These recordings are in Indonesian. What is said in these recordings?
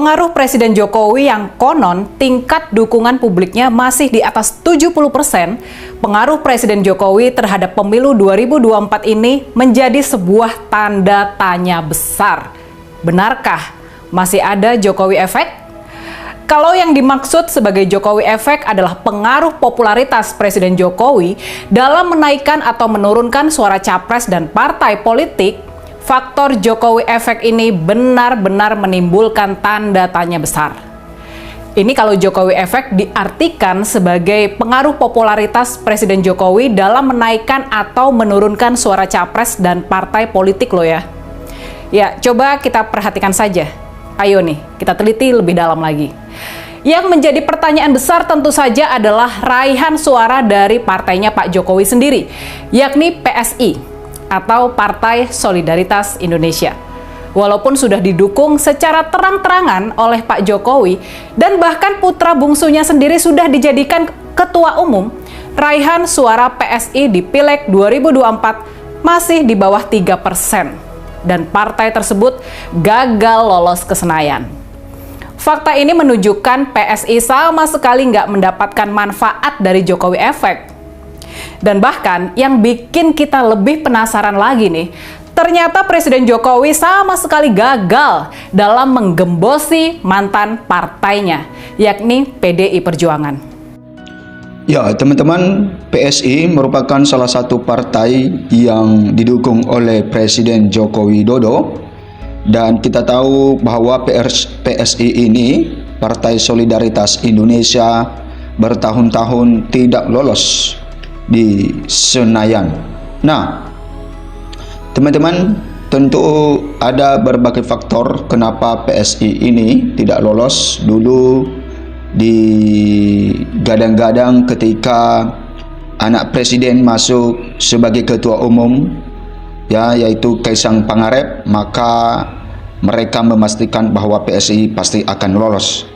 Pengaruh Presiden Jokowi yang konon tingkat dukungan publiknya masih di atas 70%, pengaruh Presiden Jokowi terhadap pemilu 2024 ini menjadi sebuah tanda tanya besar. Benarkah masih ada Jokowi efek? Kalau yang dimaksud sebagai Jokowi efek adalah pengaruh popularitas Presiden Jokowi dalam menaikkan atau menurunkan suara capres dan partai politik, faktor Jokowi efek ini benar-benar menimbulkan tanda tanya besar. Ini kalau Jokowi efek diartikan sebagai pengaruh popularitas Presiden Jokowi dalam menaikkan atau menurunkan suara capres dan partai politik loh ya. Ya, coba kita perhatikan saja. Ayo nih, kita teliti lebih dalam lagi. Yang menjadi pertanyaan besar tentu saja adalah raihan suara dari partainya Pak Jokowi sendiri, yakni PSI atau Partai Solidaritas Indonesia. Walaupun sudah didukung secara terang-terangan oleh Pak Jokowi dan bahkan putra bungsunya sendiri sudah dijadikan ketua umum, raihan suara PSI di Pileg 2024 masih di bawah 3%. Dan partai tersebut gagal lolos ke Senayan. Fakta ini menunjukkan PSI sama sekali nggak mendapatkan manfaat dari Jokowi efek. Dan bahkan yang bikin kita lebih penasaran lagi nih, ternyata Presiden Jokowi sama sekali gagal dalam menggembosi mantan partainya, yakni PDI Perjuangan. Ya, teman-teman, PSI merupakan salah satu partai yang didukung oleh Presiden Joko Widodo, dan kita tahu bahwa PSI ini, Partai Solidaritas Indonesia, bertahun-tahun tidak lolos di Senayan. Nah, teman-teman, tentu ada berbagai faktor kenapa PSI ini tidak lolos. Dulu digadang-gadang ketika anak presiden masuk sebagai ketua umum, ya, yaitu Kaisang Pangarep, maka mereka memastikan bahwa PSI pasti akan lolos.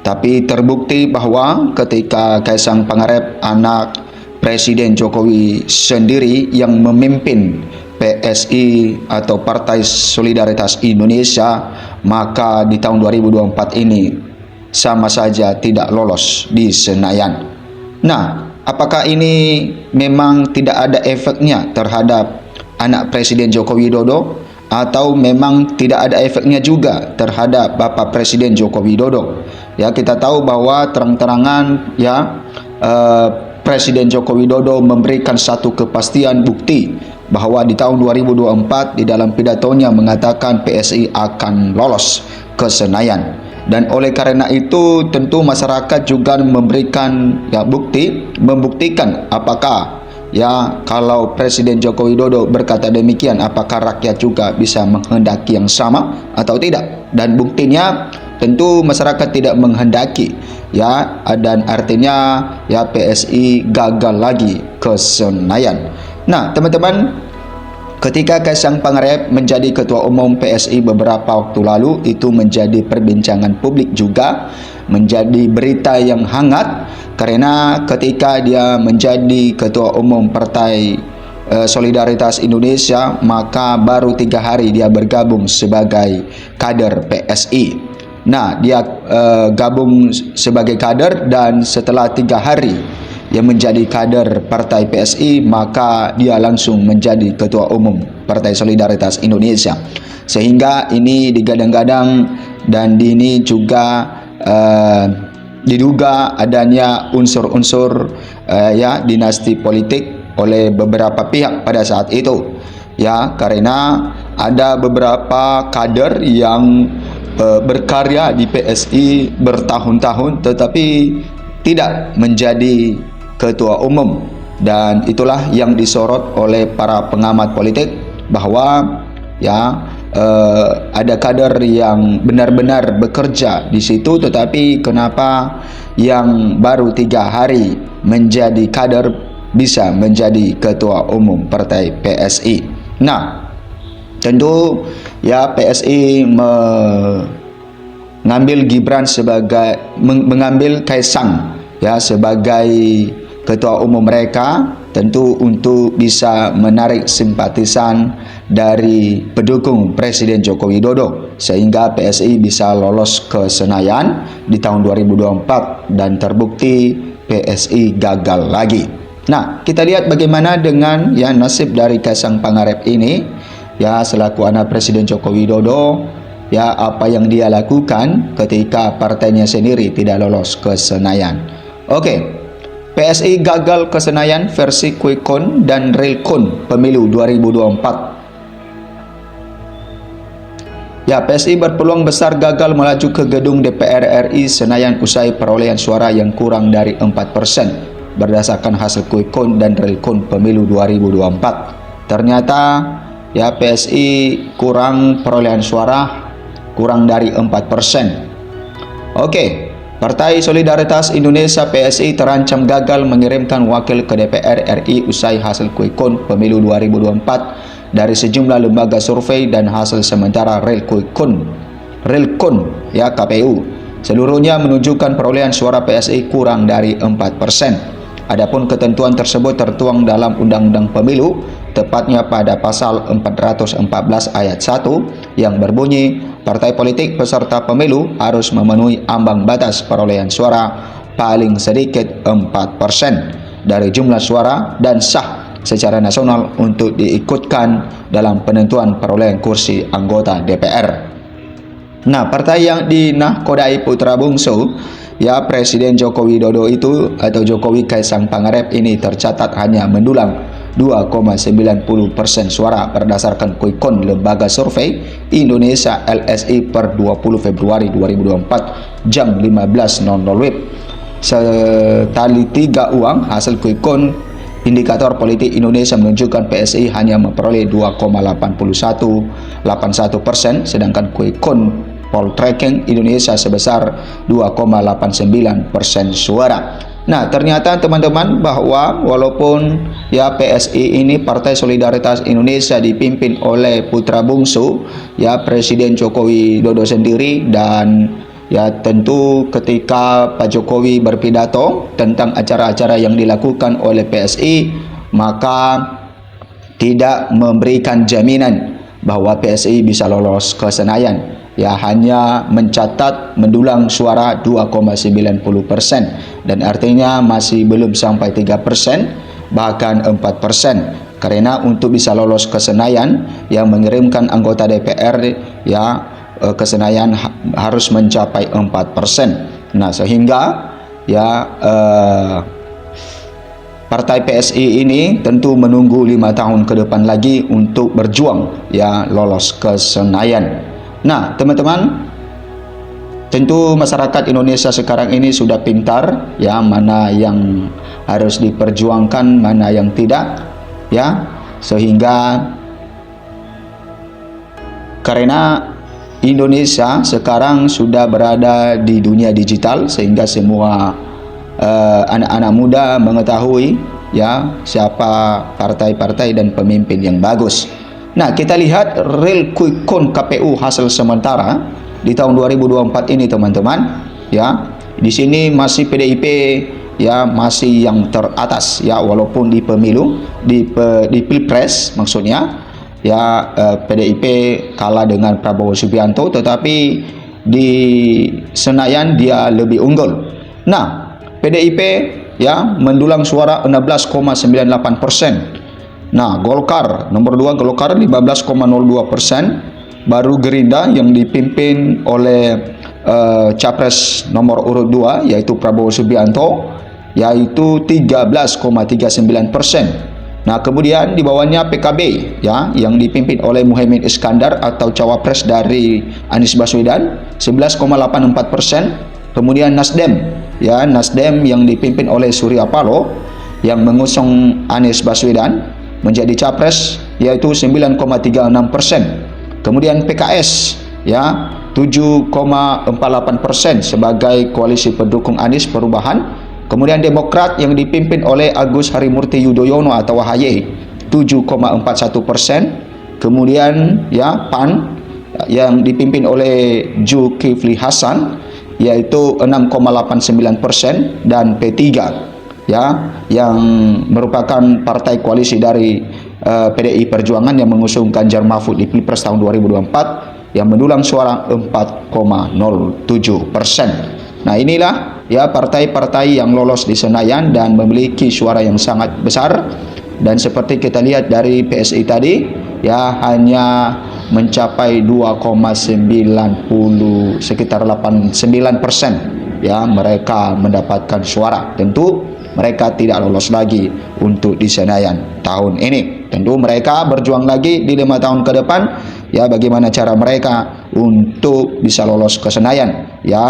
Tapi terbukti bahwa ketika Kaisang Pangarep, anak Presiden Jokowi sendiri yang memimpin PSI atau Partai Solidaritas Indonesia, maka di tahun 2024 ini sama saja tidak lolos di Senayan. Nah, apakah ini memang tidak ada efeknya terhadap anak Presiden Joko Widodo, atau memang tidak ada efeknya juga terhadap Bapak Presiden Joko Widodo? Ya, kita tahu bahwa terang-terangan ya Presiden Joko Widodo memberikan satu kepastian bukti bahwa di tahun 2024 di dalam pidatonya mengatakan PSI akan lolos ke Senayan. Dan oleh karena itu tentu masyarakat juga memberikan ya membuktikan apakah ya kalau Presiden Joko Widodo berkata demikian, apakah rakyat juga bisa menghendaki yang sama atau tidak. Dan buktinya tentu masyarakat tidak menghendaki ya, dan artinya ya PSI gagal lagi ke Senayan. Nah, teman-teman, ketika Kaisang Pangarep menjadi ketua umum PSI beberapa waktu lalu, itu menjadi perbincangan publik juga, menjadi berita yang hangat, karena ketika dia menjadi ketua umum Partai Solidaritas Indonesia, maka baru 3 hari dia bergabung sebagai kader PSI. Nah, dia gabung sebagai kader, dan setelah 3 hari yang menjadi kader Partai PSI, maka dia langsung menjadi ketua umum Partai Solidaritas Indonesia. Sehingga ini digadang-gadang dan ini juga diduga adanya unsur-unsur ya dinasti politik oleh beberapa pihak pada saat itu. Ya, karena ada beberapa kader yang berkarya di PSI bertahun-tahun tetapi tidak menjadi ketua umum, dan itulah yang disorot oleh para pengamat politik bahwa ya ada kader yang benar-benar bekerja di situ, tetapi kenapa yang baru 3 hari menjadi kader bisa menjadi ketua umum Partai PSI. Nah, tentu ya PSI mengambil Gibran sebagai mengambil Kaisang ya sebagai ketua umum mereka, tentu untuk bisa menarik simpatisan dari pendukung Presiden Joko Widodo. sehingga PSI bisa lolos ke Senayan di tahun 2024 dan terbukti PSI gagal lagi. Nah, kita lihat bagaimana dengan nasib dari Kaisang Pangarep ini selaku anak Presiden Joko Widodo, apa yang dia lakukan ketika partainya sendiri tidak lolos ke Senayan. Oke. PSI gagal ke Senayan versi quick count dan real count pemilu 2024. PSI berpeluang besar gagal melaju ke gedung DPR RI Senayan usai perolehan suara yang kurang dari 4% berdasarkan hasil quick count dan real count pemilu 2024. Ternyata PSI kurang perolehan suara kurang dari 4%. Oke. Partai Solidaritas Indonesia PSI terancam gagal mengirimkan wakil ke DPR RI usai hasil quick count pemilu 2024 dari sejumlah lembaga survei dan hasil sementara real count KPU. Seluruhnya menunjukkan perolehan suara PSI kurang dari 4%. Adapun ketentuan tersebut tertuang dalam Undang-Undang Pemilu, tepatnya pada pasal 414 ayat 1 yang berbunyi partai politik peserta pemilu harus memenuhi ambang batas perolehan suara paling sedikit 4% dari jumlah suara dan sah secara nasional untuk diikutkan dalam penentuan perolehan kursi anggota DPR. Nah, partai yang dinahkodai putra bungsu Presiden Joko Widodo itu atau Jokowi Kaisang Pangarep ini tercatat hanya mendulang 2,90% suara berdasarkan quick count lembaga survei Indonesia LSI per 20 Februari 2024 jam 15.00 WIB. Setali 3 uang hasil quick count indikator politik Indonesia menunjukkan PSI hanya memperoleh 2,81%, sedangkan quick count poll tracking Indonesia sebesar 2,89% suara. Nah, ternyata teman-teman bahwa walaupun PSI ini Partai Solidaritas Indonesia dipimpin oleh putra bungsu Presiden Joko Widodo sendiri, dan tentu ketika Pak Jokowi berpidato tentang acara-acara yang dilakukan oleh PSI, maka tidak memberikan jaminan bahwa PSI bisa lolos ke Senayan. Hanya mencatat mendulang suara 2,90%, dan artinya masih belum sampai 3%, bahkan 4%. Karena untuk bisa lolos ke Senayan, yang mengirimkan anggota DPR ke Senayan harus mencapai 4%. Nah, sehingga Partai PSI ini tentu menunggu 5 tahun ke depan lagi untuk berjuang lolos ke Senayan. Nah, teman-teman, tentu masyarakat Indonesia sekarang ini sudah pintar mana yang harus diperjuangkan, mana yang tidak, sehingga karena Indonesia sekarang sudah berada di dunia digital, sehingga semua anak-anak muda mengetahui siapa partai-partai dan pemimpin yang bagus. Nah, kita lihat real quick count KPU hasil sementara di tahun 2024 ini, teman-teman. Di sini masih PDIP masih yang teratas walaupun di pemilu di Pilpres maksudnya PDIP kalah dengan Prabowo Subianto, tetapi di Senayan dia lebih unggul. Nah, PDIP mendulang suara 16,98%. Nah, Golkar nomor 2, Golkar 15,02%, baru Gerindra yang dipimpin oleh capres nomor urut 2 yaitu Prabowo Subianto yaitu 13,39%. Nah, kemudian di bawahnya PKB yang dipimpin oleh Muhaimin Iskandar atau cawapres dari Anies Baswedan 11,84%. Kemudian Nasdem yang dipimpin oleh Surya Paloh yang mengusung Anies Baswedan menjadi capres yaitu 9,36%. Kemudian PKS 7,48% sebagai koalisi pendukung Anies Perubahan. Kemudian Demokrat yang dipimpin oleh Agus Harimurti Yudhoyono atau AHY 7,41%. Kemudian PAN yang dipimpin oleh Zulkifli Hasan yaitu 6,89%, dan P3 yang merupakan partai koalisi dari PDI Perjuangan yang mengusung Ganjar Mahfud di Pilpres tahun 2024 yang mendulang suara 4,07%. Nah, inilah ya partai-partai yang lolos di Senayan dan memiliki suara yang sangat besar. Dan seperti kita lihat dari PSI tadi, ya hanya mencapai 2,90 sekitar 89% ya mereka mendapatkan suara. Tentu mereka tidak lolos lagi untuk di Senayan tahun ini. Tentu mereka berjuang lagi di 5 tahun ke depan ya, bagaimana cara mereka untuk bisa lolos ke Senayan ya,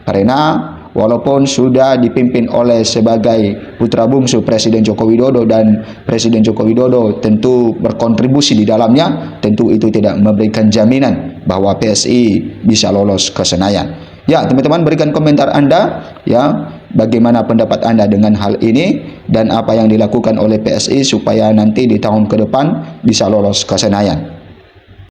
karena walaupun sudah dipimpin oleh sebagai putra bungsu Presiden Joko Widodo dan Presiden Joko Widodo tentu berkontribusi di dalamnya, tentu itu tidak memberikan jaminan bahwa PSI bisa lolos ke Senayan. Ya, teman-teman, berikan komentar Anda ya, bagaimana pendapat Anda dengan hal ini dan apa yang dilakukan oleh PSI supaya nanti di tahun ke depan bisa lolos ke Senayan.